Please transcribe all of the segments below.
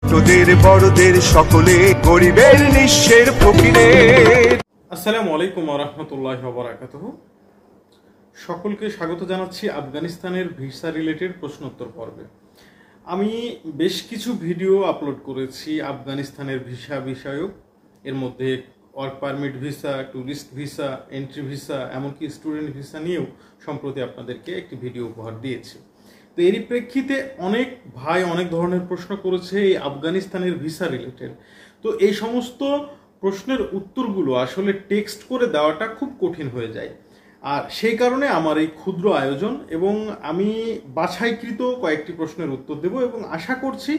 ছোটদের বড়দের সকলে গরিবের নিঃস্বের ফকিরের। আসসালামু আলাইকুম ওয়া রাহমাতুল্লাহি ওয়া বারাকাতুহু। সকলকে স্বাগত জানাচ্ছি আফগানিস্তানের ভিসা রিলেটেড প্রশ্নোত্তর পর্বে। আমি বেশ কিছু ভিডিও আপলোড করেছি আফগানিস্তানের ভিসা বিষয়ক। এর মধ্যে work permit visa, tourist visa, entry visa, এমনকি স্টুডেন্ট ভিসা নিয়েও সম্প্রতি আপনাদেরকে একটি ভিডিও উপহার দিয়েছি। তো এরই প্রেক্ষিতে অনেক ভাই অনেক ধরনের প্রশ্ন করেছে এই আফগানিস্তানের ভিসা রিলেটেড। তো এই সমস্ত প্রশ্নের উত্তরগুলো আসলে টেক্সট করে দেওয়াটা খুব কঠিন হয়ে যায়, আর সেই কারণে আমার এই ক্ষুদ্র আয়োজন এবং আমি বাছাইকৃত কয়েকটি প্রশ্নের উত্তর দেব এবং আশা করছি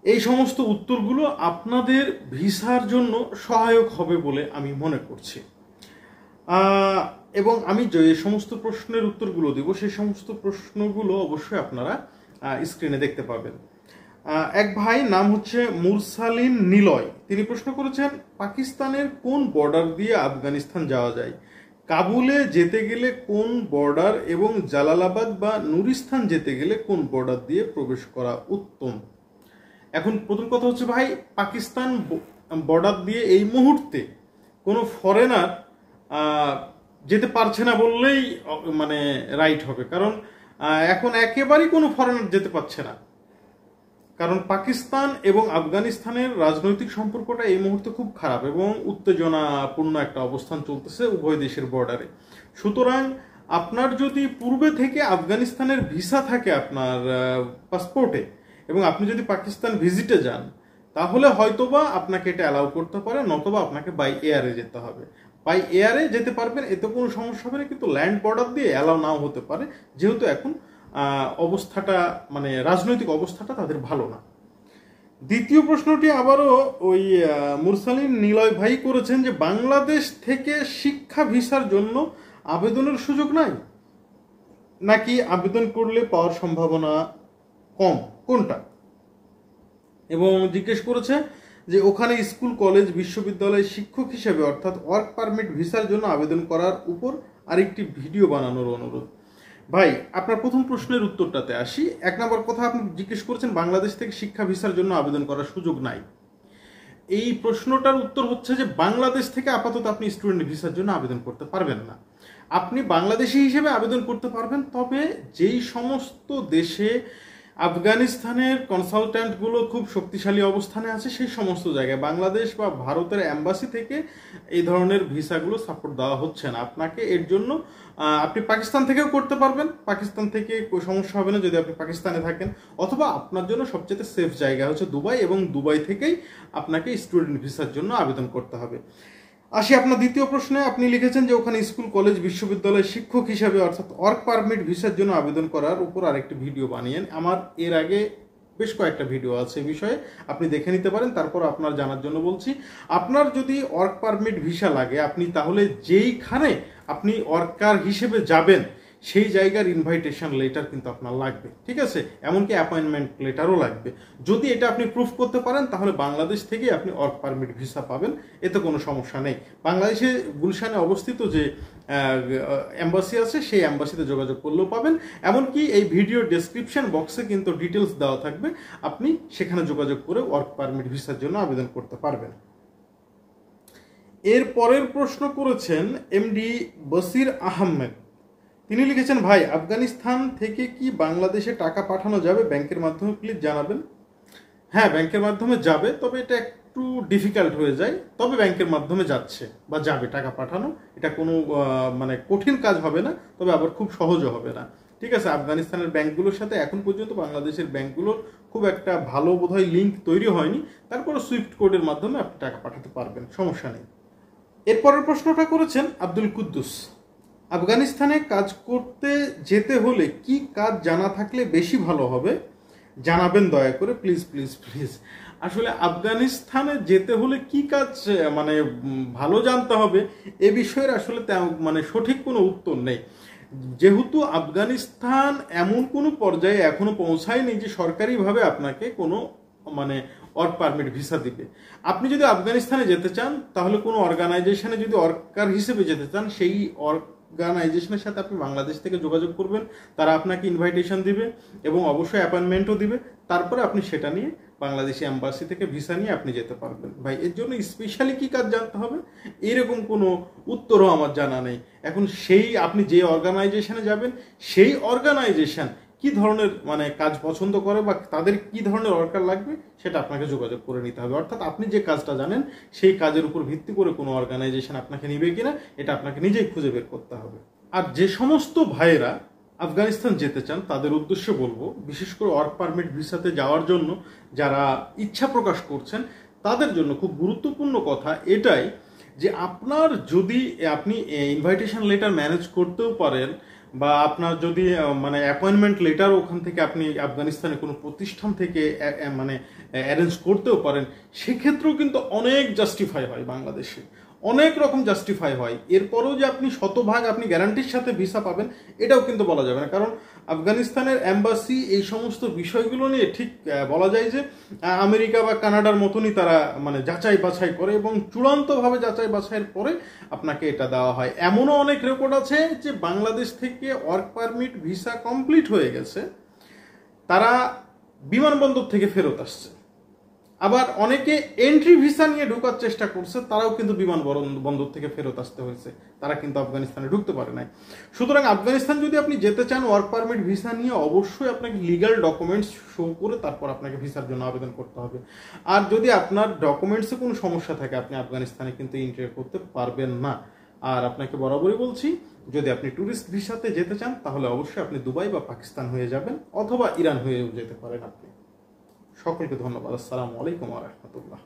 এই সমস্ত উত্তরগুলো আপনাদের ভিসার জন্য সহায়ক হবে বলে আমি মনে করছি। এবং আমি যে সমস্ত প্রশ্নের উত্তরগুলো দেব সেই সমস্ত প্রশ্নগুলো অবশ্যই আপনারা স্ক্রিনে দেখতে পাবেন। এক ভাই নাম হচ্ছে মুরসালিন নিলয়, তিনি প্রশ্ন করেছেন পাকিস্তানের কোন বর্ডার দিয়ে আফগানিস্তান যাওয়া যায়, কাবুলে যেতে গেলে কোন বর্ডার এবং জালালাবাদ বা নুরিস্তান যেতে গেলে কোন বর্ডার দিয়ে প্রবেশ করা উত্তম। এখন প্রথম কথা হচ্ছে ভাই, পাকিস্তান বর্ডার দিয়ে এই মুহূর্তে কোনো ফরেনার যেতে পারছে না বললেই মানে রাইট হবে, কারণ এখন একেবারেই কোনো ফরেনার যেতে পারছে না, কারণ পাকিস্তান এবং আফগানিস্তানের রাজনৈতিক সম্পর্কটা এই মুহূর্তে খুব খারাপ এবং উত্তেজনাপূর্ণ একটা অবস্থান চলতেছে উভয় দেশের বর্ডারে। সুতরাং আপনার যদি পূর্বে থেকে আফগানিস্তানের ভিসা থাকে আপনার পাসপোর্টে এবং আপনি যদি পাকিস্তান ভিজিটে যান, তাহলে হয়তোবা আপনাকে এটা অ্যালাউ করতে পারে, নতবা আপনাকে বাই এয়ারে যেতে হবে। বাই এয়ারে যেতে পারবেন, এতে কোনো সমস্যা হবে না, কিন্তু ল্যান্ড বর্ডার দিয়ে অ্যালাউ নাও হতে পারে, যেহেতু এখন অবস্থাটা মানে রাজনৈতিক অবস্থাটা তাদের ভালো না। দ্বিতীয় প্রশ্নটি আবারও ওই মুরসালিন নিলয় ভাই করেছেন যে বাংলাদেশ থেকে শিক্ষা ভিসার জন্য আবেদনের সুযোগ নাই, নাকি আবেদন করলে পাওয়ার সম্ভাবনা কম, কোনটা? এবং জিজ্ঞেস করেছে যে ওখানে স্কুল, কলেজ, বিশ্ববিদ্যালয়ে শিক্ষক হিসেবে অর্থাৎ ওয়ার্ক পারমিট ভিসার জন্য আবেদন করার উপর আরেকটি ভিডিও বানানোর অনুরোধ। ভাই, আপনার প্রথম প্রশ্নের উত্তরটাতে আসি। এক নম্বর কথা, আপনি জিজ্ঞেস করেছেন বাংলাদেশ থেকে শিক্ষা ভিসার জন্য আবেদন করার সুযোগ নাই। এই প্রশ্নটার উত্তর হচ্ছে যে বাংলাদেশ থেকে আপাতত আপনি স্টুডেন্ট ভিসার জন্য আবেদন করতে পারবেন না। আপনি বাংলাদেশি হিসেবে আবেদন করতে পারবেন, তবে যেই সমস্ত দেশে আফগানিস্তানের কনসালট্যান্টগুলো খুব শক্তিশালী অবস্থানে আছে সেই সমস্ত জায়গায় বাংলাদেশ বা ভারতের এম্বাসি থেকে এই ধরনের ভিসাগুলো সাপোর্ট দেওয়া হচ্ছে না আপনাকে। এর জন্য আপনি পাকিস্তান থেকেও করতে পারবেন, পাকিস্তান থেকে কোনো সমস্যা হবে না যদি আপনি পাকিস্তানে থাকেন, অথবা আপনার জন্য সবচেয়ে সেফ জায়গা হচ্ছে দুবাই, এবং দুবাই থেকেই আপনাকে স্টুডেন্ট ভিসার জন্য আবেদন করতে হবে। আসি আপনার দ্বিতীয় প্রশ্নে, আপনি লিখেছেন যে ওখানে স্কুল, কলেজ, বিশ্ববিদ্যালয়ে শিক্ষক হিসাবে অর্থাৎ ওয়ার্ক পারমিট ভিসার জন্য আবেদন করার উপর আরেকটি ভিডিও বানিয়েন। আমার এর আগে বেশ কয়েকটা ভিডিও আছে এই বিষয়ে, আপনি দেখে নিতে পারেন। তারপর আপনার জানার জন্য বলছি, আপনার যদি ওয়ার্ক পারমিট ভিসা লাগে, আপনি তাহলে যেইখানে আপনি ওয়ার্কার হিসেবে যাবেন সেই জায়গার ইনভাইটেশন লেটার কিন্তু আপনার লাগবে, ঠিক আছে? এমনকি অ্যাপয়েন্টমেন্ট লেটারও লাগবে। যদি এটা আপনি প্রুফ করতে পারেন তাহলে বাংলাদেশ থেকে আপনি ওয়ার্ক পারমিট ভিসা পাবেন, এতে কোনো সমস্যা নেই। বাংলাদেশে গুলশানে অবস্থিত যে এম্বাসি আছে সেই এম্বাসিতে যোগাযোগ করলেও পাবেন, এমনকি এই ভিডিও ডেসক্রিপশন বক্সে কিন্তু ডিটেলস দেওয়া থাকবে, আপনি সেখানে যোগাযোগ করে ওয়ার্ক পারমিট ভিসার জন্য আবেদন করতে পারবেন। এর পরের প্রশ্ন করেছেন এমডি বসির আহমেদ, তিনি লিখেছেন ভাই, আফগানিস্তান থেকে কি বাংলাদেশে টাকা পাঠানো যাবে ব্যাংকের মাধ্যমে, প্লিজ জানাবেন। হ্যাঁ, ব্যাংকের মাধ্যমে যাবে, তবে এটা একটু ডিফিকাল্ট হয়ে যায়, তবে ব্যাংকের মাধ্যমে যাচ্ছে বা যাবে টাকা পাঠানো, এটা কোনো মানে কঠিন কাজ হবে না, তবে আবার খুব সহজও হবে না, ঠিক আছে? আফগানিস্তানের ব্যাংকগুলোর সাথে এখন পর্যন্ত বাংলাদেশের ব্যাংকগুলোর খুব একটা ভালো বোধহয় লিঙ্ক তৈরি হয়নি, তারপরে সুইফট কোডের মাধ্যমে আপনি টাকা পাঠাতে পারবেন, সমস্যা নেই। এরপরের প্রশ্নটা করেছেন আব্দুল কুদ্দুস, আফগানিস্তানে কাজ করতে যেতে হলে কি কাজ জানা থাকলে বেশি ভালো হবে, জানাবেন দয়া করে, প্লিজ প্লিজ প্লিজ। আসলে আফগানিস্তানে যেতে হলে কি কাজ মানে ভালো জানতে হবে এ বিষয়ের আসলে মানে সঠিক কোনো উত্তর নেই, যেহেতু আফগানিস্তান এমন কোনো পর্যায়ে এখনো পৌঁছায়নি যে সরকারিভাবে আপনাকে কোনো মানে ওয়ার্ক পারমিট ভিসা দিবে। আপনি যদি আফগানিস্তানে যেতে চান তাহলে কোনো অর্গানাইজেশনে যদি ওয়ার্কার হিসেবে যেতে চান, সেই অর্গানাইজেশনের সাথে আপনি বাংলাদেশ থেকে যোগাযোগ করবেন, তারা আপনাকে ইনভাইটেশন দিবে এবং অবশ্যই অ্যাপয়েন্টমেন্টও দিবে, তারপরে আপনি সেটা নিয়ে বাংলাদেশি এম্বাসি থেকে ভিসা নিয়ে আপনি যেতে পারবেন। ভাই এর জন্য স্পেশালি কি কাজ জানতে হবে এরকম কোনো উত্তরও আমার জানা নেই। এখন সেই আপনি যে অর্গানাইজেশনে যাবেন সেই অর্গানাইজেশন কি ধরনের মানে কাজ পছন্দ করে বা তাদের কি ধরনের ওয়ার্কার লাগবে সেটা আপনাকে যোগাযোগ করে নিতে হবে। অর্থাৎ আপনি যে কাজটা জানেন সেই কাজের উপর ভিত্তি করে কোনো অর্গানাইজেশন আপনাকে নিবে কিনা এটা আপনাকে নিজেই খুঁজে বের করতে হবে। আর যে সমস্ত ভাইয়েরা আফগানিস্তান যেতে চান তাদের উদ্দেশ্যে বলবো, বিশেষ করে ওয়ার্ক পারমিট ভিসাতে যাওয়ার জন্য যারা ইচ্ছা প্রকাশ করছেন তাদের জন্য খুব গুরুত্বপূর্ণ কথা এটাই যে আপনার যদি আপনি ইনভাইটেশন লেটার ম্যানেজ করতেও পারেন বা আপনার যদি মানে অ্যাপয়েন্টমেন্ট লেটার ওখান থেকে আপনি আফগানিস্তানে কোনো প্রতিষ্ঠান থেকে মানে অ্যারেঞ্জ করতেও পারেন, সেক্ষেত্রেও কিন্তু অনেক জাস্টিফাই হয় বাংলাদেশে, অনেক রকম জাস্টিফাই হয়। এরপরেও যে আপনি শতভাগ আপনি গ্যারান্টির সাথে ভিসা পাবেন এটাও কিন্তু বলা যাবে না, কারণ আফগানিস্তানের এম্বাসি এই সমস্ত বিষয়গুলো নিয়ে ঠিক বলা যায় যে আমেরিকা বা কানাডার মতনই তারা মানে যাচাই বাছাই করে এবং চূড়ান্তভাবে যাচাই বাছাইয়ের পরে আপনাকে এটা দেওয়া হয়। এমনও অনেক রেকর্ড আছে যে বাংলাদেশ থেকে ওয়ার্ক পারমিট ভিসা কমপ্লিট হয়ে গেছে, তারা বিমানবন্দর থেকে ফেরত আসছে। আবার অনেকে এন্ট্রি ভিসা নিয়ে ঢোকার চেষ্টা করছে, তারাও কিন্তু বিমানবন্দর থেকে ফেরত আসতে হয়েছে, তারা কিন্তু আফগানিস্তানে ঢুকতে পারে নাই। সুতরাং আফগানিস্তান যদি আপনি যেতে চান ওয়ার্ক পারমিট ভিসা নিয়ে অবশ্যই আপনাকে লিগ্যাল ডকুমেন্টস শো করে তারপর আপনাকে ভিসার জন্য আবেদন করতে হবে। আর যদি আপনার ডকুমেন্টসে কোনো সমস্যা থাকে আপনি আফগানিস্তানে কিন্তু এন্ট্রি করতে পারবেন না। আর আপনাকে বরাবরই বলছি, যদি আপনি ট্যুরিস্ট ভিসাতে যেতে চান তাহলে অবশ্যই আপনি দুবাই বা পাকিস্তান হয়ে যাবেন অথবা ইরান হয়েও যেতে পারেন আপনি। সকলকে ধন্যবাদ। আসসালামু আলাইকুম ওয়া রাহমাতুল্লাহ।